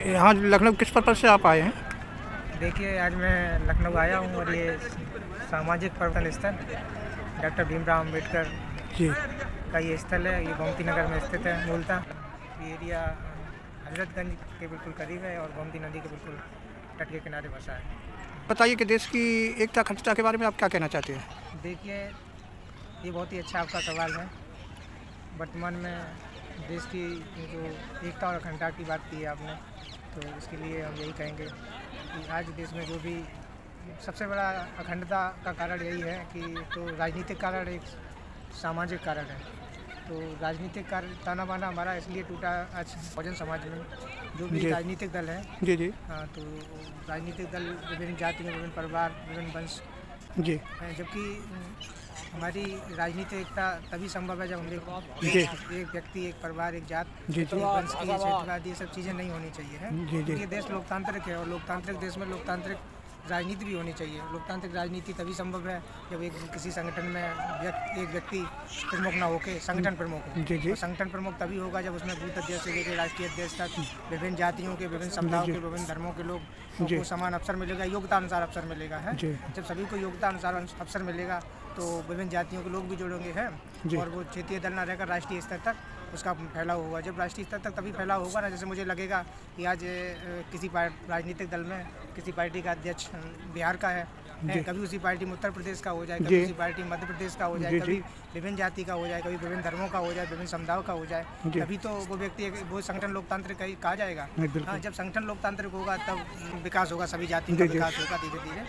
यहाँ लखनऊ किस पर्पज़ से आप आए हैं? देखिए, आज मैं लखनऊ आया हूँ और ये सामाजिक पर्यटन स्थल डॉक्टर भीमराव अम्बेडकर जी। का ये स्थल है। ये गोमती नगर में स्थित है। मूलतः ये एरिया हजरतगंज के बिल्कुल करीब है और गोमती नदी के बिल्कुल तट के किनारे बसा है। बताइए कि देश की एकता अखंडता के बारे में आप क्या कहना चाहते हैं? देखिए, ये बहुत ही अच्छा आपका सवाल है। वर्तमान में देश की जो एकता और अखंडता की बात की है आपने, तो इसके लिए हम यही कहेंगे कि आज देश में जो भी सबसे बड़ा अखंडता का कारण यही है कि तो राजनीतिक कारण एक सामाजिक कारण है। तो राजनीतिक कारण ताना बाना हमारा इसलिए टूटा आज बहुजन समाज में जो भी जी। राजनीतिक दल है। जी जी हाँ, तो राजनीतिक दल विभिन्न जातियों, विभिन्न परिवार, विभिन्न वंश जी हैं, जबकि हमारी राजनीतिक एकता तभी संभव है जब हम जी एक व्यक्ति, एक परिवार, एक जात, जी एक वंश की क्षेत्रवाद, ये सब चीज़ें नहीं होनी चाहिए है। जी जी ये देश लोकतांत्रिक है और लोकतांत्रिक देश में लोकतांत्रिक राजनीति भी होनी चाहिए। लोकतांत्रिक राजनीति तभी संभव है जब किसी संगठन में एक व्यक्ति प्रमुख ना होकर संगठन प्रमुख हो। जी जी और संगठन प्रमुख तभी होगा जब उसमें बूथ अध्यक्ष से लेकर राष्ट्रीय अध्यक्ष तक विभिन्न जातियों के, विभिन्न समुदायों के, विभिन्न धर्मों के लोग जी। को समान अवसर मिलेगा, योग्यता अनुसार अवसर मिलेगा है। जी जब सभी को योग्यता अनुसार अवसर मिलेगा तो विभिन्न जातियों के लोग भी जुड़ेंगे हैं जी। और वो क्षेत्रीय दल ना रहकर राष्ट्रीय स्तर तक उसका फैलाव होगा। जब राष्ट्रीय स्तर तक तभी फैलाव होगा ना, जैसे मुझे लगेगा कि आज किसी राजनीतिक दल में किसी पार्टी का अध्यक्ष बिहार का है, कभी उसी पार्टी में उत्तर प्रदेश का हो जाए, कभी जी। उसी पार्टी में मध्य प्रदेश का हो जाए, जी, कभी जी। विभिन्न जाति का हो जाए, कभी विभिन्न धर्मों का हो जाए, विभिन्न समुदायों का हो जाए, जी। तभी तो वो व्यक्ति वो संगठन लोकतांत्रिक कहा जाएगा। नहीं, बिल्कुल। हाँ, जब संगठन लोकतांत्रिक होगा तब विकास होगा, सभी जातियों का जी, जी। विकास होगा धीरे धीरे।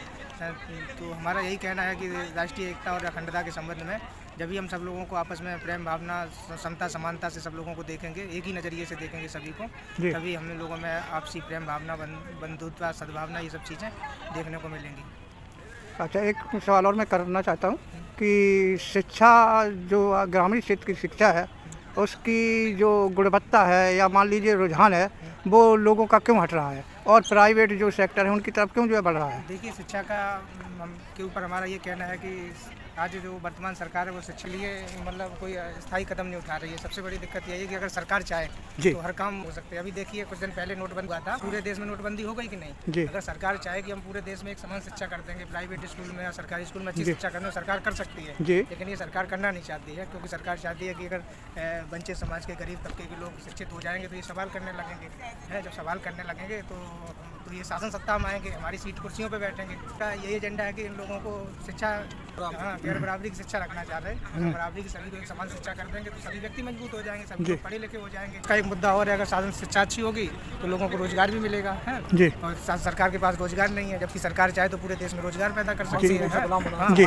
तो हमारा यही कहना है कि राष्ट्रीय एकता और अखंडता के संबंध में जब भी हम सब लोगों को आपस में प्रेम भावना, समता, समानता से सब लोगों को देखेंगे, एक ही नज़रिए से देखेंगे सभी को, जी। तभी हम लोगों में आपसी प्रेम भावना, बंधुत्व, सद्भावना, ये सब चीज़ें देखने को मिलेंगी। अच्छा, एक सवाल और मैं करना चाहता हूँ कि शिक्षा, जो ग्रामीण क्षेत्र की शिक्षा है, उसकी जो गुणवत्ता है या मान लीजिए रुझान है, वो लोगों का क्यों हट रहा है और प्राइवेट जो सेक्टर है उनकी तरफ क्यों जो है बढ़ रहा है? देखिए, शिक्षा का के ऊपर हमारा ये कहना है कि आज जो वर्तमान सरकार है वो शिक्षा के लिए मतलब कोई स्थायी कदम नहीं उठा रही है। सबसे बड़ी दिक्कत यही है कि अगर सरकार चाहे जी। तो हर काम हो सकते हैं। अभी देखिए, कुछ दिन पहले नोटबंदी हुआ था, पूरे देश में नोटबंदी हो गई कि नहीं? जी। अगर सरकार चाहे कि हम पूरे देश में एक समान शिक्षा कर देंगे, प्राइवेट स्कूल में या सरकारी स्कूल में अच्छी जी। शिक्षा करने, सरकार कर सकती है। जी। लेकिन ये सरकार करना नहीं चाहती है, क्योंकि सरकार चाहती है कि अगर वंचित समाज के, गरीब तबके के लोग शिक्षित हो जाएंगे तो ये सवाल करने लगेंगे है। जब सवाल करने लगेंगे तो ये शासन सत्ता में आएंगे, हमारी सीट कुर्सियों पे बैठेंगे। यही एजेंडा है कि इन लोगों को शिक्षा, हाँ, गैर बराबरी की शिक्षा रखना चाह रहे हैं। अगर बराबरी की सभी को एक समान शिक्षा कर देंगे तो सभी व्यक्ति मजबूत हो जाएंगे, सभी लोग पढ़े लिखे हो जाएंगे। का एक मुद्दा और है, अगर शासन शिक्षा अच्छी होगी तो लोगों को रोजगार भी मिलेगा है। जी। और सरकार के पास रोजगार नहीं है, जबकि सरकार चाहे तो पूरे देश में रोजगार पैदा कर सकती है। जी।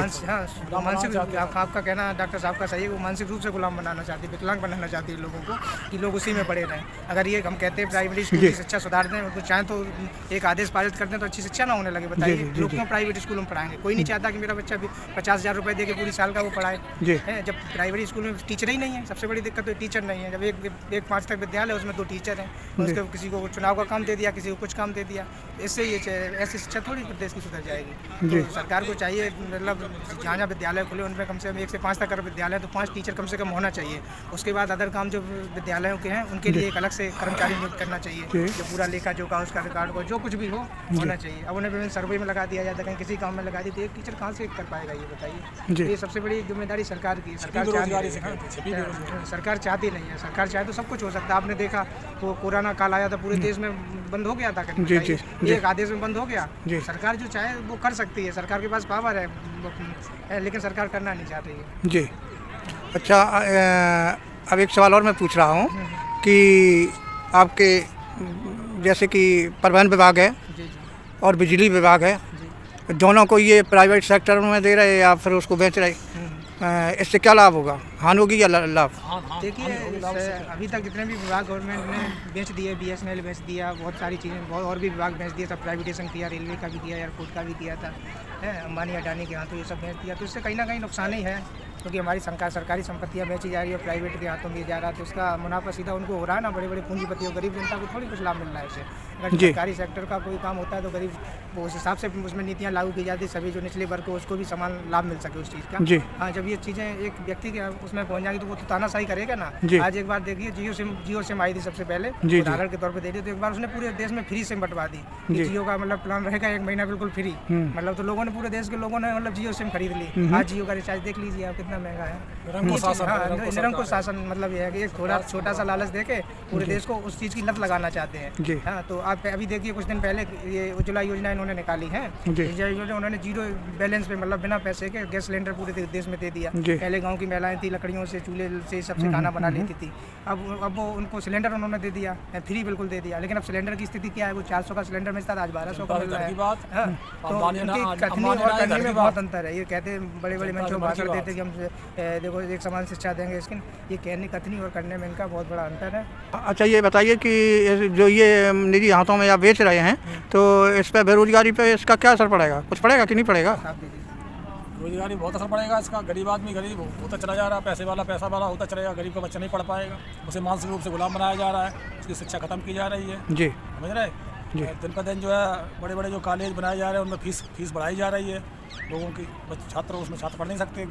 मानसिक, आपका कहना डॉक्टर साहब का सही है, वो मानसिक रूप से गुलाम बनाना चाहती है, विकलांग बनाना चाहती है लोगों को, कि लोग उसी में पढ़े रहें। अगर ये हम कहते हैं प्राइवेट स्कूल की शिक्षा सुधार दें, उनको चाहें तो एक आदेश पारित कर दें तो अच्छी शिक्षा ना होने लगे। बताइए, लोग क्यों प्राइवेट स्कूल में पढ़ाएंगे? कोई नहीं चाहता कि मेरा बच्चा भी 50,000 रुपये दे के पूरी साल का वो पढ़ाए जी। है। जब प्राइवेट स्कूल में टीचर ही नहीं है, सबसे बड़ी दिक्कत तो टीचर नहीं है। जब एक 5 तक विद्यालय, उसमें 2 टीचर हैं, उसके किसी को चुनाव का काम दे दिया, किसी को कुछ काम दे दिया, इससे ये ऐसी शिक्षा थोड़ी प्रदेश की सुधर जाएगी। जी। तो सरकार को चाहिए, मतलब जहाँ जहाँ विद्यालय खुले उनमें कम से कम 1 से 5 तक अगर विद्यालय तो 5 टीचर कम से कम होना चाहिए। उसके बाद अदर काम जो विद्यालयों के हैं उनके लिए एक अलग से कर्मचारी नियुक्त करना चाहिए, जो पूरा लेखा जोखा, उसका रिकॉर्ड को, जो कुछ भी हो होना चाहिए। अब उन्हें विभिन्न सर्वे में लगा दिया जाता है, कहीं किसी काम में लगा दी, तो एक टीचर कहाँ से कर पाएगा, ये बताइए। ये सबसे बड़ी जिम्मेदारी सरकार की। सरकार चाहती नहीं है। सरकार चाहे तो सब कुछ हो सकता है। आपने देखा तो कोरोना काल आया था, पूरे देश में बंद हो गया था, जी, जी, जी। एक आदेश में बंद हो गया। जी। सरकार जो चाहे वो कर सकती है, सरकार के पास पावर है, लेकिन सरकार करना नहीं चाह रही है। जी। अच्छा, अब एक सवाल और मैं पूछ रहा हूँ कि आपके जैसे कि परिवहन विभाग है जी जी और बिजली विभाग है, जी। दोनों को ये प्राइवेट सेक्टर में दे रहे या फिर उसको बेच रहे, इससे क्या लाभ होगा? हानि होगी या लाभ? देखिए, अभी तक जितने भी विभाग गवर्नमेंट ने बेच दिए, BSNL बेच दिया, बहुत सारी चीज़ें, बहुत और भी विभाग बेच दिए, सब प्राइवेटेशन किया, रेलवे का भी किया, एयरपोर्ट का भी किया था, है, अंबानी अडानी के यहाँ, तो ये सब बेच दिया, तो इससे कहीं ना कहीं नुकसान ही है। क्योंकि हमारी सरकारी संपत्तियाँ बेची जा रही है, प्राइवेट के हाथों में जा रहा है, तो उसका मुनाफा सीधा उनको हो रहा है ना, बड़े बड़े पूंजीपतियों, गरीब जनता को थोड़ी कुछ लाभ मिल रहा है इससे। अगर जी। सरकारी सेक्टर का कोई काम होता है तो गरीब वो उस हिसाब से उसमें नीतियाँ लागू की जाती, सभी जो निचले वर्ग को उसको भी समान लाभ मिल सके उस चीज़ का। जी। हाँ, जब ये चीज़ें एक व्यक्ति के उसमें पहुँच जाएगी तो वो तो तानाशाही करेगा ना। जी। आज एक बार देखिए जियो सिम आई थी सबसे पहले, जी। उदाहरण के तौर पे दे दी, तो एक बार उसने पूरे देश में फ्री सिम बंटवा दी कि जी। जियो का मतलब प्लान रहेगा 1 महीना बिल्कुल फ्री, मतलब तो लोगों ने, पूरे देश के लोगों ने मतलब जियो सिम खरीद ली। आज जियो का रिचार्ज देख लीजिए आप कितना महंगा है। निरंकुश शासन मतलब ये है कि एक थोड़ा छोटा सा लालच देके पूरे देश को उस चीज़ की लत लगाना चाहते हैं। हाँ, तो आप अभी देखिए कुछ दिन पहले ये उज्ज्वला योजना इन्होंने निकाली है। उज्ज्वला योजना उन्होंने 0 बैलेंस पे मतलब बिना पैसे के गैस सिलेंडर पूरे देश में दे दिया। पहले गाँव की महिलाएं थी, लकड़ियों से, चूल्हे से सबसे खाना बना लेती थी। अब वो उनको सिलेंडर उन्होंने दे दिया, फ्री बिल्कुल दे दिया। लेकिन अब सिलेंडर की स्थिति क्या है, वो 400 का सिलेंडर मिलता था, आज 1200 का मिल रहा है। तो उनकी कथनी और करनी में बहुत अंतर है। ये कहते हैं बड़े बड़े मंचों में भाषण देते कि हम देखो एक समान शिक्षा देंगे, लेकिन ये कहने कथनी और करने में इनका बहुत बड़ा अंतर है। अच्छा, ये बताइए कि जो ये निजी हाथों में आप बेच रहे हैं, तो इस पर बेरोजगारी पे इसका क्या असर पड़ेगा? कुछ पड़ेगा कि नहीं पड़ेगा? आप दीजिए। रोजगारी बहुत असर पड़ेगा इसका। गरीब आदमी गरीब होता चला जा रहा है, पैसे वाला होता चलेगा, गरीब का बच्चा नहीं पढ़ पाएगा, उसे मानसिक रूप से गुलाम बनाया जा रहा है, उसकी शिक्षा खत्म की जा रही है। जी। समझ रहे? दिन पर दिन जो है बड़े बड़े जो कॉलेज बनाए जा रहे हैं उनमें फीस बढ़ाई जा रही है लोगों की। छात्र उसमें छात्र पढ़ नहीं सकते।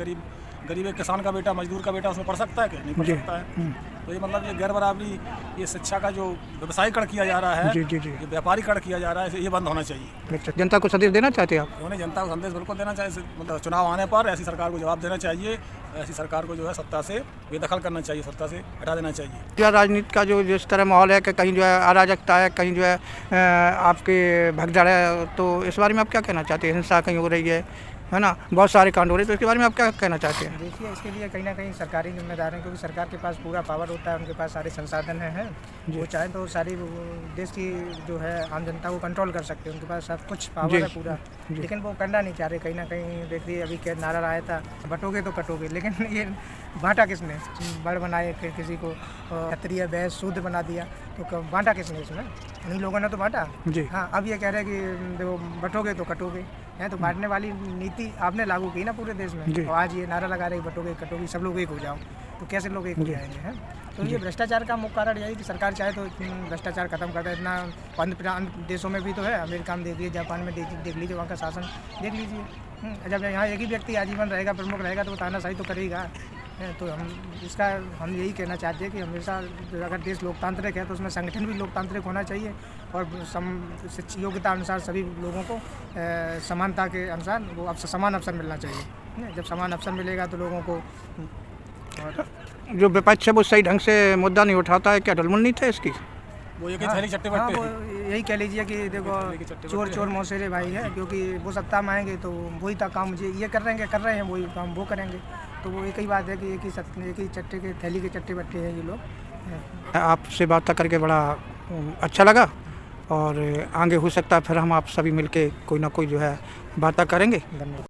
गरीब एक किसान का बेटा, मजदूर का बेटा उसमें पढ़ सकता है कि नहीं पढ़ सकता है। तो ये मतलब ये गैर बराबरी, ये शिक्षा का जो व्यवसायीकरण किया जा रहा है, ये व्यापारीकरण किया जा रहा है, ये बंद होना चाहिए। अच्छा, जनता को संदेश देना चाहते हैं आप? उन्होंने जनता को संदेश बिल्कुल देना चाहिए। मतलब चुनाव आने पर ऐसी सरकार को जवाब देना चाहिए, ऐसी सरकार को जो है सत्ता से बेदखल करना चाहिए, सत्ता से हटा देना चाहिए। क्या राजनीति का जो जिस तरह माहौल है कि कहीं जो है अराजकता है, कहीं जो है आपके भगदड़ है, तो इस बारे में आप क्या कहना चाहते हैं? हिंसा कहीं हो रही है ना, बहुत सारे कांड हो रहे हैं, तो इसके बारे में आप क्या कहना चाहते हैं? देखिए, इसके लिए कहीं ना कहीं सरकारी जिम्मेदार हैं, क्योंकि सरकार के पास पूरा पावर होता है, उनके पास सारे संसाधन हैं। वो चाहें तो सारी देश की जो है आम जनता को कंट्रोल कर सकते हैं, उनके पास सब कुछ पावर है पूरा। लेकिन वो करना नहीं चाह रहे। कहीं ना कहीं देखिए, अभी क्या नारा आया था, बटोगे तो कटोगे, लेकिन ये बांटा किसने? बड़ बनाए किसी को, क्षत्रिय बैस शूद्र बना दिया, तो बांटा किसने इसमें? उन्हीं लोगों ने तो बांटा। हाँ, अब ये कह रहे हैं कि देखो बटोगे तो कटोगे है, तो बांटने वाली नीति आपने लागू की ना पूरे देश में। और आज ये नारा लगा रहे बटोगे कटोगे, सब लोग एक हो जाओ, तो कैसे लोग एक हो जाएंगे? हैं, तो ये भ्रष्टाचार का मुख्य कारण यही कि सरकार चाहे तो भ्रष्टाचार खत्म कर दे। इतना अन्य देशों में भी तो है, अमेरिका में देखिए, जापान में देख लीजिए, वहाँ का शासन देख लीजिए। जब यहाँ एक ही व्यक्ति आजीवन रहेगा, प्रमुख रहेगा, तो वो तानाशाही तो करेगा। तो हम यही कहना चाहते हैं कि हमेशा अगर देश लोकतांत्रिक है तो उसमें संगठन भी लोकतांत्रिक होना चाहिए, और योग्यता अनुसार सभी लोगों को समानता के अनुसार वो समान अवसर मिलना चाहिए। जब समान अवसर मिलेगा तो लोगों को। और जो विपक्ष है वो सही ढंग से मुद्दा नहीं उठाता है, क्या ढलमुल नहीं था इसकी? वो ये थैली चट्टे बट्टे, वो यही कह लीजिए कि देखो चोर चोर मौसेरे भाई है, क्योंकि वो सत्ता में आएंगे तो वही था काम, मुझे ये कर रहे हैं वही काम वो करेंगे। तो वो एक ही बात है कि एक ही चट्टे के थैली के चट्टे बट्टे हैं ये लोग। आपसे बात करके बड़ा अच्छा लगा, और आगे हो सकता है फिर हम आप सभी मिलके कोई ना कोई जो है बातें करेंगे। धन्यवाद।